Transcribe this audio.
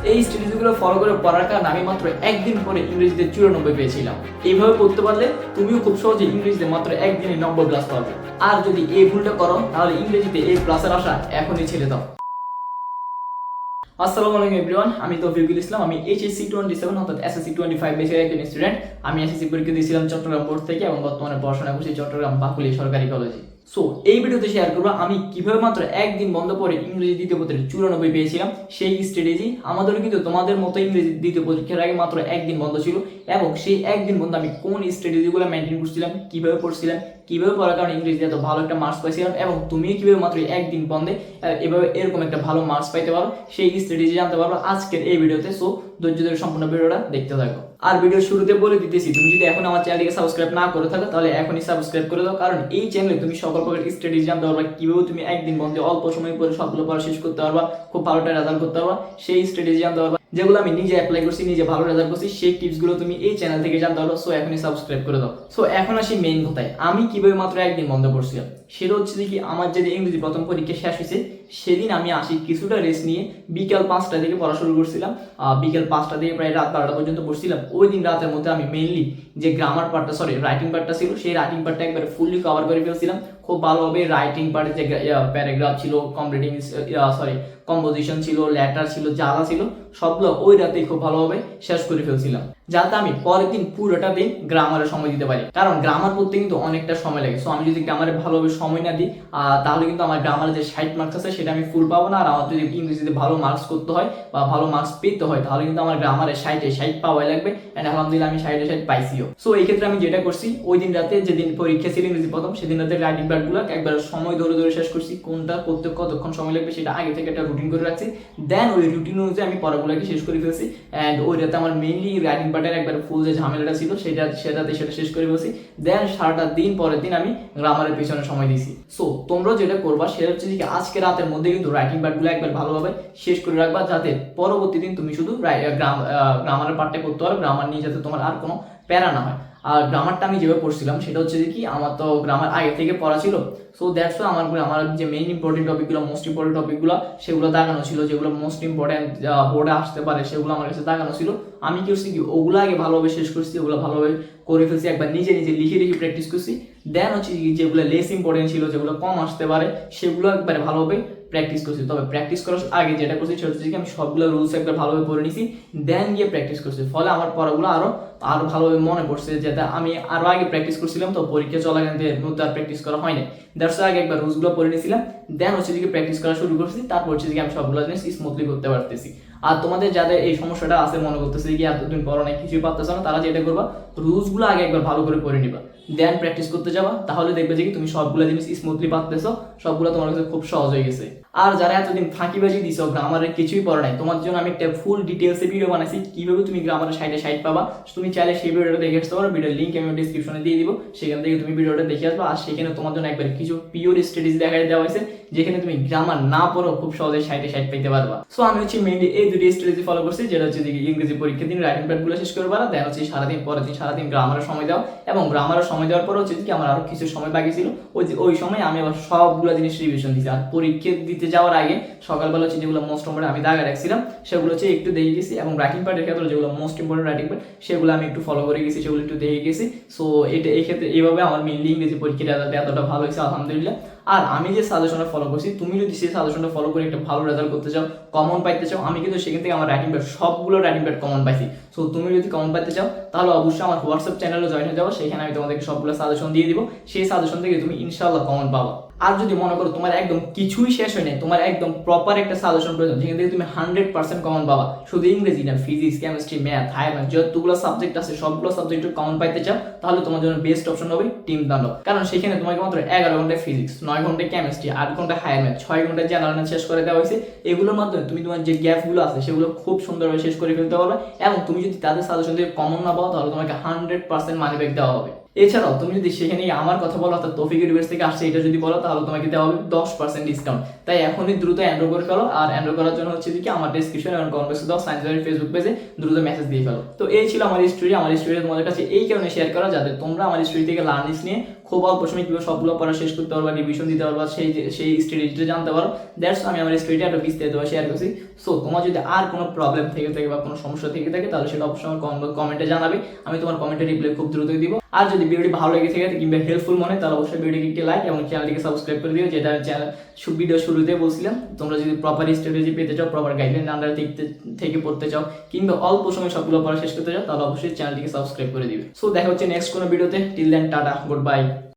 এই স্ট্র্যাটেজিগুলো ফলো করে পড়ার কারণে আমি মাত্র একদিন পরে ইংরেজিতে 94 পেয়েছিলাম। এইভাবে পড়তে পারলে তুমিও খুব সহজে ইংরেজিতে মাত্র একদিনে 90 প্লাস পাবে। আর যদি এই ভুলটা করো তাহলে ইংরেজিতে এই প্লাসের আশা এখনই ছেড়ে দাও। আসসালামু আলাইকুম এভরিওয়ান, আমি তৌফিকুল ইসলাম। আমি এইচএসসি 27 অর্থাৎ এসএসসি 25 বেসের একজন স্টুডেন্ট। আমি এসএসসি পরীক্ষা দিয়েছিলাম চট্টগ্রাম বোর্ড থেকে এবং বর্তমানে পড়াশোনা করছি চট্টগ্রাম বাকুলি সরকারি কলেজে। সো এই ভিডিওতে শেয়ার করবো আমি কিভাবে মাত্র একদিন বন্ধ পড়ে ইংরেজি দ্বিতীয় পত্রে 94 পেয়েছিলাম সেই স্ট্র্যাটেজি। আমাদেরও কিন্তু তোমাদের মতো ইংরেজি দ্বিতীয় পরীক্ষার আগে মাত্র একদিন বন্ধ ছিল এবং সেই একদিন বন্ধ আমি কোন স্ট্র্যাটেজিগুলো মেনটেন করছিলাম, কিভাবে পড়ছিলাম, কিভাবে পড়ার কারণে ইংরেজিতে এত ভালো একটা মার্কস পাইছিলাম এবং তুমি কিভাবে মাত্র একদিন বন্ধে এভাবে এরকম একটা ভালো মার্কস পাইতে পারো সেই স্ট্র্যাটেজি জানতে পারবো আজকের এই ভিডিওতে। সো ধৈর্য ধরে সম্পূর্ণ ভিডিওটা দেখতে থাকো। আর ভিডিও শুরুতে বলে দিতেছি, তুমি যদি এখন আমার চ্যানেলকে সাবস্ক্রাইব না করে থাকো তাহলে এখনই সাবস্ক্রাইব করে দাও, কারণ এই চ্যানেলে তুমি সকল প্রকার স্ট্র্যাটেজি জানতে পারবা কিভাবে তুমি একদিন বন্ধে অল্প সময় পরে সবগুলো পড়া শেষ করতে পারবা, খুব ভালোটা রেজাল্ট করতে পারবা। সেই স্ট্র্যাটেজি জানতে পারবা যেগুলো আমি নিজে অ্যাপ্লাই করছি, নিজে ভালো রেজাল্ট করছি, সেই টিপসগুলো তুমি এই চ্যানেল থেকে জানতে পারো। সো এখনই সাবস্ক্রাইব করে দাও। সো এখন আসি মেইন কথায়, আমি কিভাবে মাত্র একদিন বন্ধ পড়ছিলাম। সেটা হচ্ছে কি, আমার যেদিন ইংরেজি প্রথম পরীক্ষা শেষ হয়েছে সেদিন আমি আসি কিছুটা রেস্ট নিয়ে বিকাল 5টা থেকে পড়া শুরু করছিলাম। বিকাল 5টা থেকে প্রায় রাত 12টা পর্যন্ত পড়ছিলাম। ওই দিন রাতের মধ্যে আমি মেইনলি যে গ্রামার পার্টটা রাইটিং পার্টটা ছিল সেই রাইটিং পার্টটা একবার ফুললি কভার করে ফেলছিলাম খুব ভালোভাবে। রাইটিং পার্টে যে প্যারাগ্রাফ ছিল, কম্পোজিশন ছিল, লেটার ছিল, যারা ছিল সবগুলো ওই রাতেই খুব ভালোভাবে শেষ করে ফেলছিলাম, যাতে আমি পরের দিন পুরোটা দিন গ্রামারে সময় দিতে পারি। কারণ গ্রামার পড়তে কিন্তু অনেকটা সময় লাগে। সো আমি যদি গ্রামারে ভালোভাবে সময় না দিই তাহলে কিন্তু আমার গ্রামারে যে 60 মার্কস আছে সেটা আমি ফুল পাবো না। আর আমার যদি ইংরেজিতে ভালো মার্কস করতে হয় বা ভালো মার্কস পেতে হয় তাহলে কিন্তু আমার গ্রামারে 60 পাওয়াই লাগবে। এন্ড আলহামদুলিল্লাহ আমি 60 পাইছিও। সো এই ক্ষেত্রে আমি যেটা করছি, ওই দিন রাতে যেদিন পরীক্ষা ছিল ইংরেজি প্রথম, সেদিন রাতে রাইটিং পার্টগুলো একবার সময় ধরে ধরে শেষ করছি। কোনটা করতে কতক্ষণ সময় লাগবে সেটা আগে থেকে একটা রুটিন করে রাখছি। দেন ওই রুটিন অনুযায়ী আমি পড়াগুলোকে শেষ করে ফেলছি। অ্যান্ড ওই রাতে আমার মেইনলি রাইটিং পার্টের একবার ফুল যে ঝামেলাটা ছিল সেটা শেষ করে ফেলছি। দেন সারাটা দিন পরের দিন আমি গ্রামারের পিছনে সময় দিয়েছি। সো তোমরা যেটা করবা সেটা হচ্ছে যে আজকে রাতের মধ্যে কিন্তু রাইটিং পার্টগুলো একবার ভালোভাবে শেষ করে রাখবা, যাতে পরবর্তী দিন তুমি শুধু গ্রামারের পার্টটা করতে পারো। গ্রামার নিয়ে যাতে তোমার আর কোনো প্যারা না হয়। আর গ্রামারটা আমি যেভাবে পড়ছিলাম সেটা হচ্ছে যে কি, আমার তো গ্রামার আগে থেকে পড়া ছিল। সো দ্যাটস ওয়াই আমার যে মেইন ইম্পর্টেন্ট টপিকগুলো, মোস্ট ইম্পর্টেন্ট টপিকগুলো সেগুলো দাগানো ছিল, যেগুলো মোস্ট ইম্পর্টেন্ট বোর্ডে আসতে পারে সেগুলো আমার কাছে দাগানো ছিল। আমি কি করছি কি, ওগুলো আগে ভালোভাবে শেষ করছি, ওগুলো ভালোভাবে করে ফেলছি, একবার নিজে নিজে লিখে লিখে প্র্যাকটিস করছি। দেন হচ্ছে যেগুলো লেস ইম্পর্টেন্ট ছিল, যেগুলো কম আসতে পারে সেগুলো একবারে ভালোভাবে প্র্যাকটিস করছি। তবে প্র্যাকটিস করার আগে যেটা করছি সেটা হচ্ছে আমি সবগুলো রুলস একবার ভালোভাবে পড়ে নিছি, দেন গিয়ে প্র্যাকটিস করছি। ফলে আমার পড়াগুলো আরো ভালোভাবে মনে পড়ছে, যেটা আমি আরো আগে প্র্যাকটিস করছিলাম। তো পরীক্ষা চলাকালীন মধ্যে আর প্র্যাকটিস করা হয়নি। দ্যাটস আগে একবার রুলসগুলো পড়ে নিয়েছিলাম, দেন হচ্ছে দিকে প্র্যাকটিস করা শুরু করছি। তারপর হচ্ছে দিকে আমি সবগুলো জিনিস স্মুথলি করতে পারতেছি। আর তোমাদের যাদের এই সমস্যাটা আছে, মনে করতেছে কি এতদিন পড়া নাই কিছুই পারতেছো না, তারা যেটা করবা রুলসগুলো আগে একবার ভালো করে পড়ে নিবা, দেন প্র্যাকটিস করতে যাবা। তাহলে দেখবে যে কি তুমি সবগুলো জিনিস স্মুথলি পারতেছো, সবগুলো তোমার কাছে খুব সহজ হয়ে গেছে। আর যারা এতদিন ফাঁকিবাজি দিছো, গ্রামারের কিছুই পড়া নাই, তোমার জন্য আমি একটা ফুল ডিটেলসে ভিডিও বানাইছি কিভাবে তুমি গ্রামারের 60 পাবা। তুমি চাইলে সেই ভিডিওটা দেখে আসতে পারো, ভিডিওর লিঙ্ক আমি ডিসক্রিপশনে দিয়ে দিব, সেখান থেকে তুমি ভিডিওটা দেখে আসবা। আর সেখানে তোমার জন্য একবার কিছু পিওর স্ট্র্যাটেজি দেখাই দেওয়া হয়েছে যেখানে তুমি গ্রামার না পড়ো খুব সহজে 60 পাইতে পারবা। সো আমি হচ্ছে মেইনলি এই দুটি স্ট্র্যাটেজি ফলো করছি, যেটা হচ্ছে ইংরেজি পরীক্ষার দিন রাইটিং প্যাডগুলো শেষ করে পারা, দেন হচ্ছে সারাদিন গ্রামারের সময় দেওয়া। এবং গ্রামারের সময় দেওয়ার পর হচ্ছে কি আমার আরো কিছু সময় বাকি ছিল, ওই সময় আমি আবার সবগুলো জিনিস রিভিশন দিয়েছি। আর পরীক্ষা দিতে যাওয়ার আগে সকালবেলা হচ্ছে যেগুলো মোস্ট ইম্পর্টেন্ট আমি দাগা রাখছিলাম সেগুলো হচ্ছে একটু দেখে গেছি, এবং রাইটিং পার্টের ক্ষেত্রে যেগুলো মোস্ট ইম্পর্টেন্ট রাইটিং পার্ট সেগুলো আমি একটু ফলো করে গেছি, সেগুলো একটু দেখে গেছি। সো এই ক্ষেত্রে এইভাবে আমার মেইনলি ইংরেজি পরীক্ষার রেজাল্ট এতটা ভালো হয়েছে আলহামদুলিল্লাহ। আর আমি যে সাজেশনটা ফলো করছি, তুমি যদি সেই সাজেশনটা ফলো করে একটা ভালো রেজাল্ট করতে চাও, কমন পাইতে চাও, আমি কিন্তু সেখান থেকে আমার সবগুলো রাইটিং প্যাড কমন পাইছি। সো তুমি যদি কমন পাইতে চাও তাহলে অবশ্যই আমার হোয়াটসঅ্যাপ চ্যানেলে জয়েন হয়ে যাবো, সেখানে আমি তোমাদেরকে সবগুলো সাজেশন দিয়ে দিব। সেই সাজেশন থেকে তুমি ইনশাআল্লাহ কমন পাবা। আর যদি মনে করো তোমার একদম কিছুই শেষ হয় নাই, তোমার একদম প্রপার একটা সাজেশন প্রয়োজন যেখান থেকে তুমি 100% কমন পাবা, শুধু ইংরেজি না, physics, chemistry, math, higher math, যতগুলো সাবজেক্ট আছে সবগুলো সাবজেক্ট কমন পাইতে চাও, তাহলে তোমার জন্য বেস্ট অপশন হবে টিম দানব। কারণ সেখানে তোমাকে মাত্র 11 ঘন্টায় ফিজিক্স, 9 ঘন্টায় কেমিস্ট্রি, 8 ঘন্টায় হায়ার ম্যাথ, 6 ঘন্টায় জেনারেল ম্যাথ শেষ করে দেওয়া হয়েছে। এগুলোর মাধ্যমে তুমি তোমার যে গ্যাপগুলো আছে সেগুলো খুব সুন্দরভাবে শেষ করে ফেলতে পারবে। এবং তুমি যদি তাদের সাজেশন থেকে কমন না পাও তাহলে তোমাকে 100% মানি ব্যাক দেওয়া হবে। এছাড়াও তুমি যদি সেখানে আমার কথা বলো, অর্থাৎ তৌফিক ইউনিভার্স থেকে আসছে এটা যদি বলো, তাহলে তোমাকে দেওয়া হবে 10% ডিসকাউন্ট। তাই এখনই দ্রুত এনরোল করে ফেলো। আর এনরোল করার জন্য হচ্ছে কি আমার ডেসক্রিপশন এবং কমেন্ট বক্সে দাও, সায়েন্সের ফেসবুক পেজে দ্রুত মেসেজ দিয়ে ফেলো। তো এই ছিল আমার স্টোরি তোমাদের কাছে এই কারণে শেয়ার করা, যাতে তোমরা আমার স্টোরি থেকে লার্নিংস নিয়ে খুব অল্প সময় কিভাবে সবগুলো পড়া শেষ করতে পারবা, রিভিশন দিতে পারবা, সেই স্ট্র্যাটেজিটা জানতে পারো। দ্যাটস আমি আমার স্ট্র্যাটেজি একটা বিস্তারিতভাবে শেয়ার করছি। সো তোমার যদি আর কোনো প্রবলেম থেকে থাকে বা কোনো সমস্যা থেকে থাকে তাহলে সেটা অবশ্যই আমার কমেন্টে জানাবে, আমি তোমার কমেন্টে রিপ্লাই খুব দ্রুতই দিব। আর যদি ভিডিওটি ভালো লেগে থাকে কিংবা হেল্পফুল মনে তাহলে অবশ্যই ভিডিওটিকে একটি লাইক এবং চ্যানেলটিকে সাবস্ক্রাইব করে দিও, যেটা ভিডিও শুরুতে বলছিলাম। তোমরা যদি প্রপার স্ট্র্যাটেজি পেতে চাও, প্রপার গাইডলাইন আন্ডার থেকে পড়তে চাও কিংবা অল্প সময় সবগুলো পড়া শেষ করতে চাও তাহলে অবশ্যই চ্যানেলটিকে সাবস্ক্রাইব করে দিবে। সো দেখা হচ্ছে নেক্সট কোনো ভিডিওতে। Till then tata, good by.